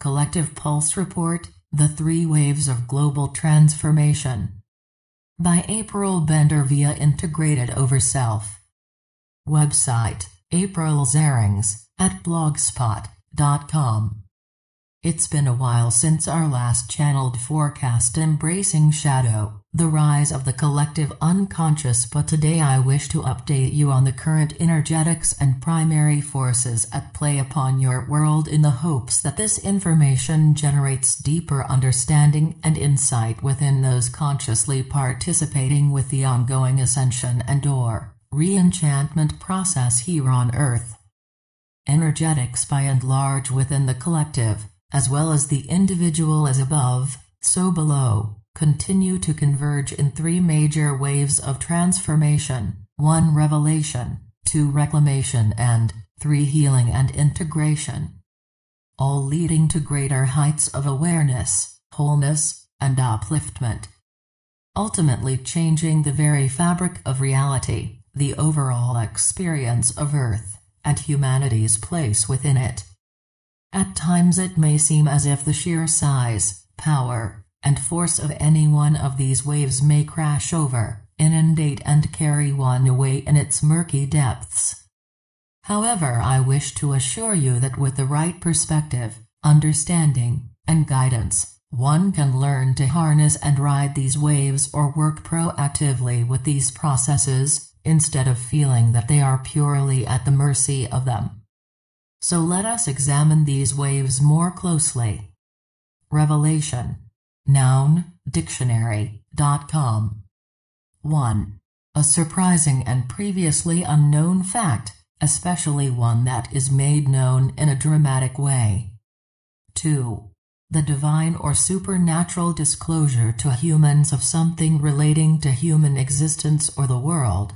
Collective Pulse Report, The Three Waves of Global Transformation. By April Bender via Integrated Overself. Website, April Zarings, @blogspot.com. It's been a while since our last channeled forecast embracing shadow, the rise of the collective unconscious, but today I wish to update you on the current energetics and primary forces at play upon your world in the hopes that this information generates deeper understanding and insight within those consciously participating with the ongoing ascension and/or re-enchantment process here on Earth. Energetics by and large within the collective, as well as the individual as above, so below, continue to converge in three major waves of transformation: 1. Revelation, 2. Reclamation, and 3. Healing and integration. All leading to greater heights of awareness, wholeness, and upliftment. Ultimately changing the very fabric of reality, the overall experience of Earth, and humanity's place within it. At times it may seem as if the sheer size, power, and force of any one of these waves may crash over, inundate and carry one away in its murky depths. However, I wish to assure you that with the right perspective, understanding, and guidance, one can learn to harness and ride these waves or work proactively with these processes, instead of feeling that they are purely at the mercy of them. So let us examine these waves more closely. Revelation. Noun, dictionary.com. 1. A surprising and previously unknown fact, especially one that is made known in a dramatic way. 2. The divine or supernatural disclosure to humans of something relating to human existence or the world.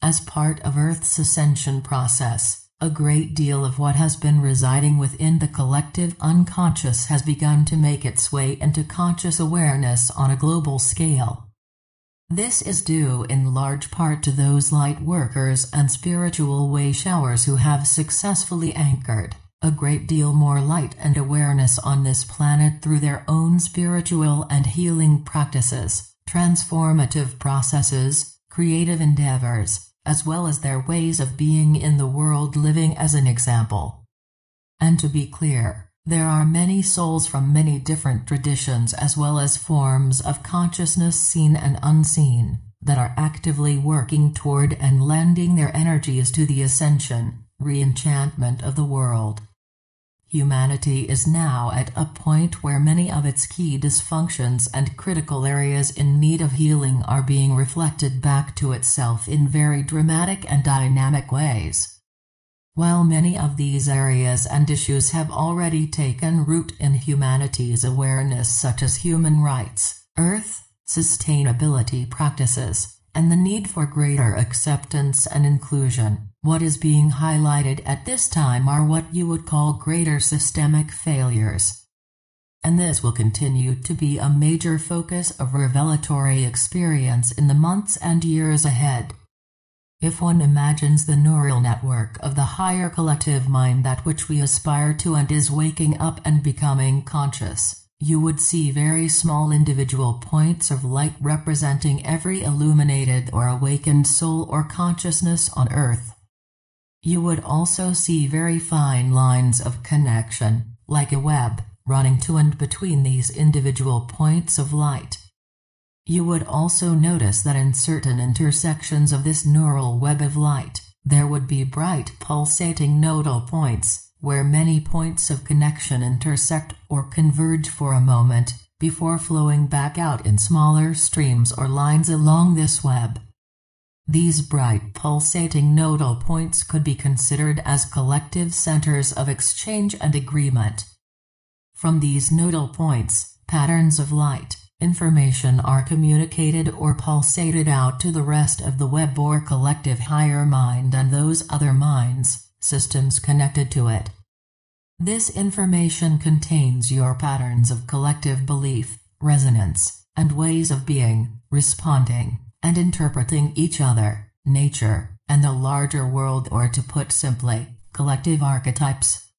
As part of Earth's ascension process, a great deal of what has been residing within the collective unconscious has begun to make its way into conscious awareness on a global scale. This is due in large part to those light workers and spiritual way showers who have successfully anchored a great deal more light and awareness on this planet through their own spiritual and healing practices, transformative processes, creative endeavors, as well as their ways of being in the world living as an example. And to be clear, there are many souls from many different traditions as well as forms of consciousness seen and unseen, that are actively working toward and lending their energies to the ascension, re-enchantment of the world. Humanity is now at a point where many of its key dysfunctions and critical areas in need of healing are being reflected back to itself in very dramatic and dynamic ways. While many of these areas and issues have already taken root in humanity's awareness, such as human rights, Earth, sustainability practices, and the need for greater acceptance and inclusion, what is being highlighted at this time are what you would call greater systemic failures. And this will continue to be a major focus of revelatory experience in the months and years ahead. If one imagines the neural network of the higher collective mind, that which we aspire to and is waking up and becoming conscious, you would see very small individual points of light representing every illuminated or awakened soul or consciousness on Earth. You would also see very fine lines of connection, like a web, running to and between these individual points of light. You would also notice that in certain intersections of this neural web of light, there would be bright pulsating nodal points, where many points of connection intersect or converge for a moment, before flowing back out in smaller streams or lines along this web. These bright pulsating nodal points could be considered as collective centers of exchange and agreement. From these nodal points, patterns of light, information are communicated or pulsated out to the rest of the web or collective higher mind and those other minds, systems connected to it. This information contains your patterns of collective belief, resonance, and ways of being, responding, and interpreting each other, nature, and the larger world, or to put simply, collective archetypes.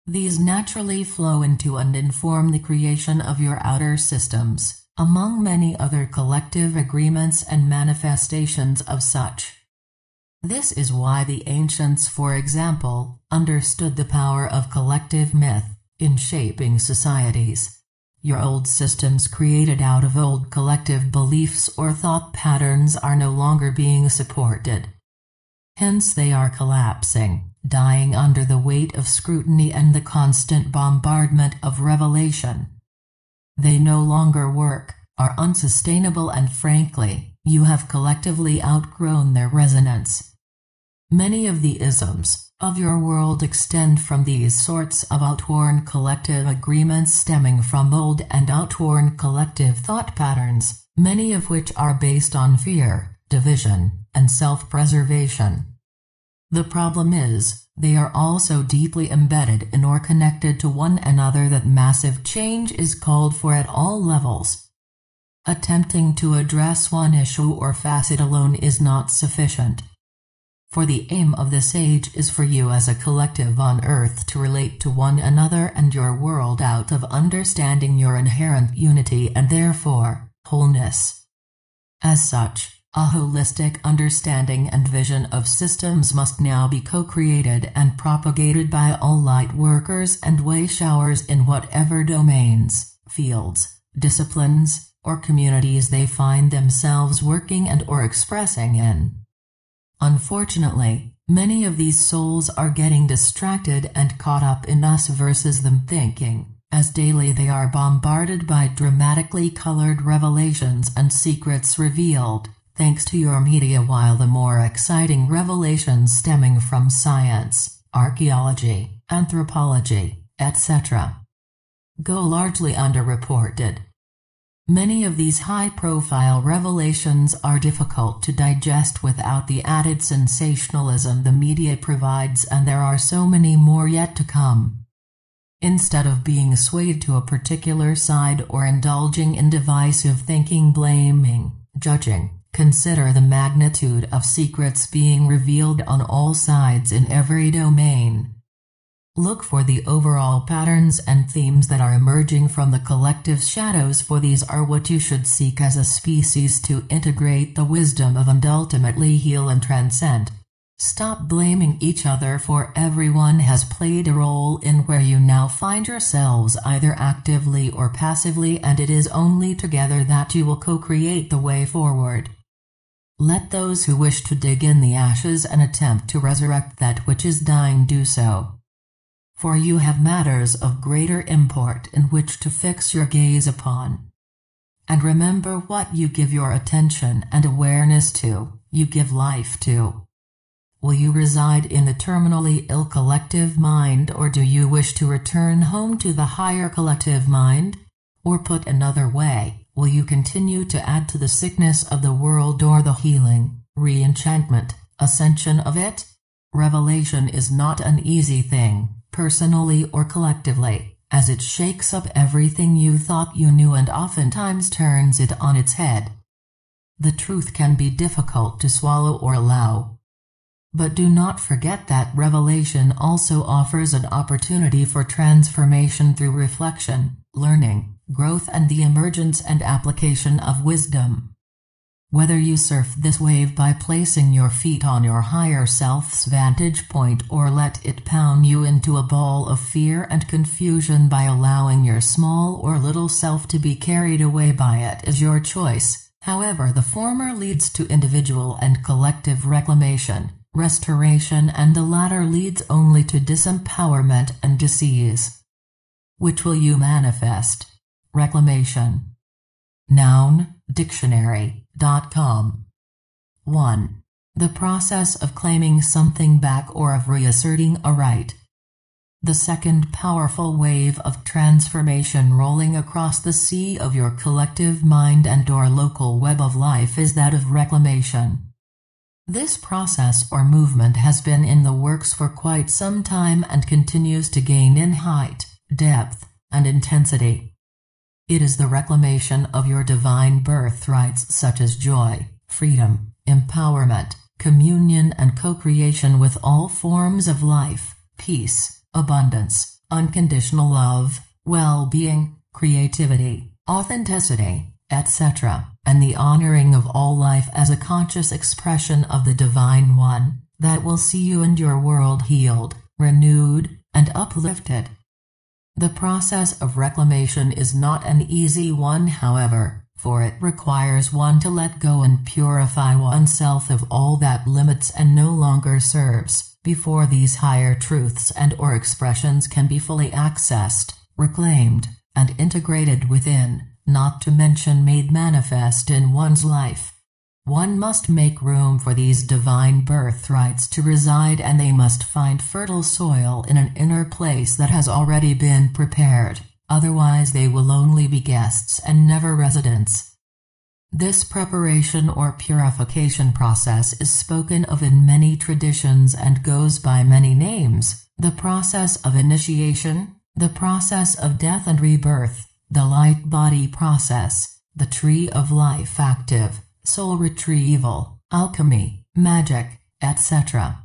These naturally flow into and inform the creation of your outer systems, among many other collective agreements and manifestations of such. This is why the ancients, for example, understood the power of collective myth in shaping societies. Your old systems created out of old collective beliefs or thought patterns are no longer being supported. Hence they are collapsing, dying under the weight of scrutiny and the constant bombardment of revelation. They no longer work, are unsustainable, and frankly, you have collectively outgrown their resonance. Many of the isms of your world extend from these sorts of outworn collective agreements stemming from old and outworn collective thought patterns, many of which are based on fear, division, and self-preservation. The problem is, they are also deeply embedded in or connected to one another that massive change is called for at all levels. Attempting to address one issue or facet alone is not sufficient. For the aim of this age is for you as a collective on earth to relate to one another and your world out of understanding your inherent unity and therefore, wholeness. As such, a holistic understanding and vision of systems must now be co-created and propagated by all light workers and way showers in whatever domains, fields, disciplines, or communities they find themselves working and or expressing in. Unfortunately, many of these souls are getting distracted and caught up in us versus them thinking, as daily they are bombarded by dramatically colored revelations and secrets revealed, thanks to your media, while the more exciting revelations stemming from science, archaeology, anthropology, etc., go largely underreported. Many of these high-profile revelations are difficult to digest without the added sensationalism the media provides, and there are so many more yet to come. Instead of being swayed to a particular side or indulging in divisive thinking, blaming, judging, consider the magnitude of secrets being revealed on all sides in every domain. Look for the overall patterns and themes that are emerging from the collective shadows, for these are what you should seek as a species to integrate the wisdom of and ultimately heal and transcend. Stop blaming each other, for everyone has played a role in where you now find yourselves, either actively or passively, and it is only together that you will co-create the way forward. Let those who wish to dig in the ashes and attempt to resurrect that which is dying do so. For you have matters of greater import in which to fix your gaze upon. And remember, what you give your attention and awareness to, you give life to. Will you reside in the terminally ill collective mind, or do you wish to return home to the higher collective mind? Or put another way, will you continue to add to the sickness of the world or the healing, re-enchantment, ascension of it? Revelation is not an easy thing, personally or collectively, as it shakes up everything you thought you knew and oftentimes turns it on its head. The truth can be difficult to swallow or allow. But do not forget that revelation also offers an opportunity for transformation through reflection, learning, growth, and the emergence and application of wisdom. Whether you surf this wave by placing your feet on your higher self's vantage point, or let it pound you into a ball of fear and confusion by allowing your small or little self to be carried away by it, is your choice. However, the former leads to individual and collective reclamation, restoration, and the latter leads only to disempowerment and disease. Which will you manifest? Reclamation. Noun, dictionary.com. 1. The process of claiming something back or of reasserting a right. The second powerful wave of transformation rolling across the sea of your collective mind and/or local web of life is that of reclamation. This process or movement has been in the works for quite some time and continues to gain in height, depth, and intensity. It is the reclamation of your divine birthrights such as joy, freedom, empowerment, communion, and co-creation with all forms of life, peace, abundance, unconditional love, well-being, creativity, authenticity, etc., and the honoring of all life as a conscious expression of the Divine One, that will see you and your world healed, renewed, and uplifted. The process of reclamation is not an easy one, however, for it requires one to let go and purify oneself of all that limits and no longer serves, before these higher truths and/or expressions can be fully accessed, reclaimed, and integrated within, not to mention made manifest in one's life. One must make room for these divine birthrights to reside, and they must find fertile soil in an inner place that has already been prepared, otherwise they will only be guests and never residents. This preparation or purification process is spoken of in many traditions and goes by many names: the process of initiation, the process of death and rebirth, the light body process, the tree of life active, soul retrieval, alchemy, magic, etc.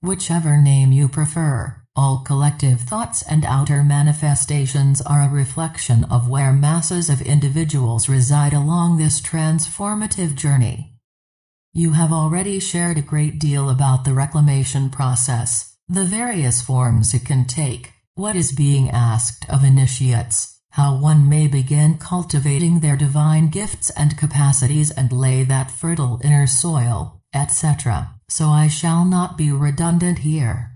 Whichever name you prefer, all collective thoughts and outer manifestations are a reflection of where masses of individuals reside along this transformative journey. You have already shared a great deal about the reclamation process, the various forms it can take, what is being asked of initiates, how one may begin cultivating their divine gifts and capacities and lay that fertile inner soil, etc., so I shall not be redundant here.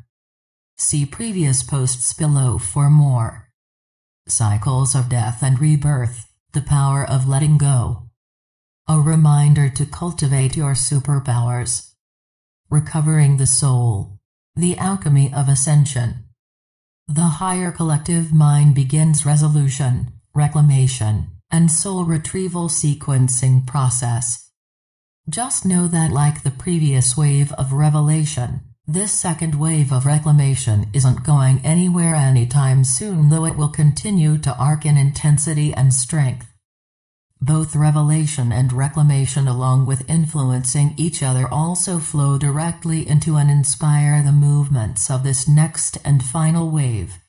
See previous posts below for more. Cycles of death and rebirth, the power of letting go. A reminder to cultivate your superpowers. Recovering the soul. The alchemy of ascension. The higher collective mind begins resolution, reclamation, and soul retrieval sequencing process. Just know that, like the previous wave of revelation, this second wave of reclamation isn't going anywhere anytime soon, though it will continue to arc in intensity and strength. Both revelation and reclamation, along with influencing each other, also flow directly into and inspire the movements of this next and final wave.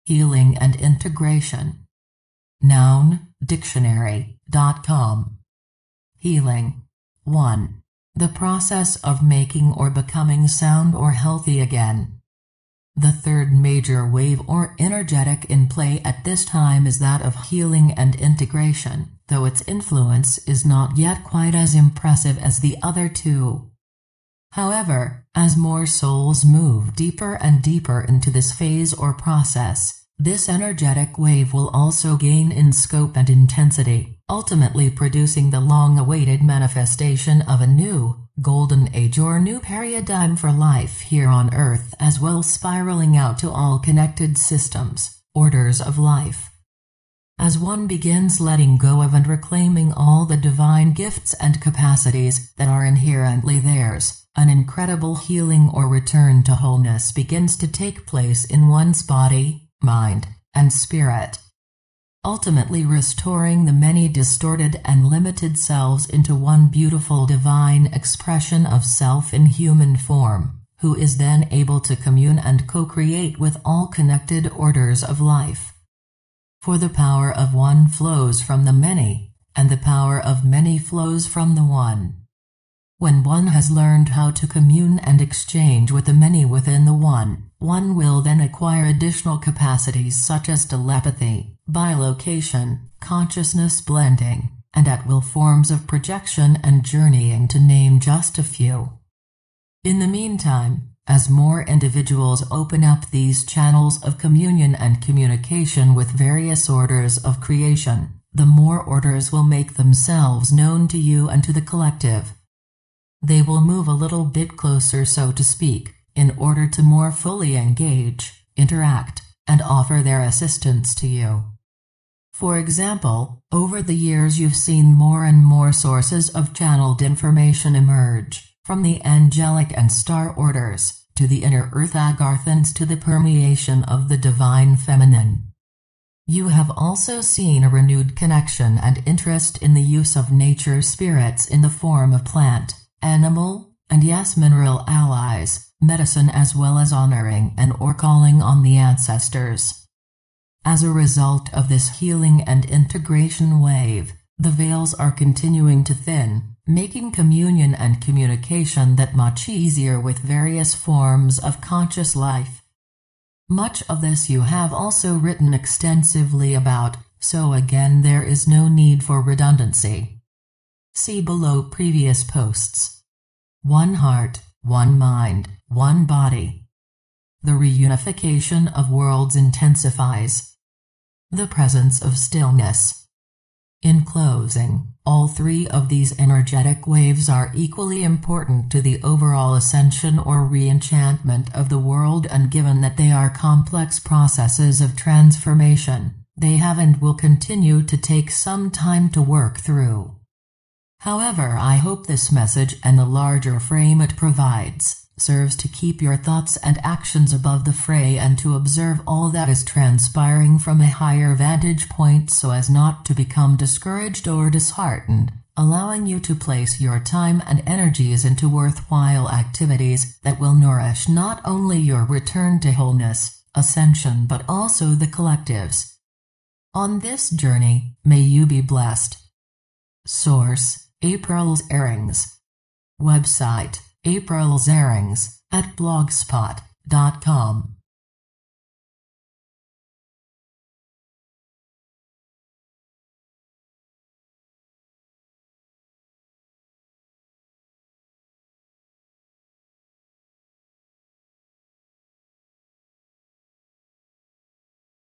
Healing and integration. Noun, dictionary.com. Healing. 1. The process of making or becoming sound or healthy again. The third major wave or energetic in play at this time is that of healing and integration, though its influence is not yet quite as impressive as the other two. However, as more souls move deeper and deeper into this phase or process, this energetic wave will also gain in scope and intensity, ultimately producing the long-awaited manifestation of a new, golden age or new paradigm for life here on Earth, as well spiraling out to all connected systems, orders of life. As one begins letting go of and reclaiming all the divine gifts and capacities that are inherently theirs, an incredible healing or return to wholeness begins to take place in one's body, mind, and spirit, ultimately restoring the many distorted and limited selves into one beautiful divine expression of self in human form, who is then able to commune and co-create with all connected orders of life. For the power of one flows from the many, and the power of many flows from the one. When one has learned how to commune and exchange with the many within the one will then acquire additional capacities such as telepathy, bilocation, consciousness blending, and at-will forms of projection and journeying, to name just a few. In the meantime, as more individuals open up these channels of communion and communication with various orders of creation, the more orders will make themselves known to you and to the collective. They will move a little bit closer, so to speak, in order to more fully engage, interact, and offer their assistance to you. For example, over the years you've seen more and more sources of channeled information emerge, from the angelic and star orders, to the inner earth agarthans, to the permeation of the divine feminine. You have also seen a renewed connection and interest in the use of nature spirits in the form of plant, animal, and yes, mineral allies, medicine, as well as honoring and or calling on the ancestors. As a result of this healing and integration wave, the veils are continuing to thin, making communion and communication that much easier with various forms of conscious life. Much of this you have also written extensively about, so again there is no need for redundancy. See below previous posts. One heart, one mind, one body. The reunification of worlds intensifies. The presence of stillness. In closing, all three of these energetic waves are equally important to the overall ascension or re-enchantment of the world, and given that they are complex processes of transformation, they have and will continue to take some time to work through. However, I hope this message and the larger frame it provides serves to keep your thoughts and actions above the fray and to observe all that is transpiring from a higher vantage point so as not to become discouraged or disheartened, allowing you to place your time and energies into worthwhile activities that will nourish not only your return to wholeness, ascension, but also the collectives. On this journey, may you be blessed. Source: April's Airings. Website: aprilsairings@blogspot.com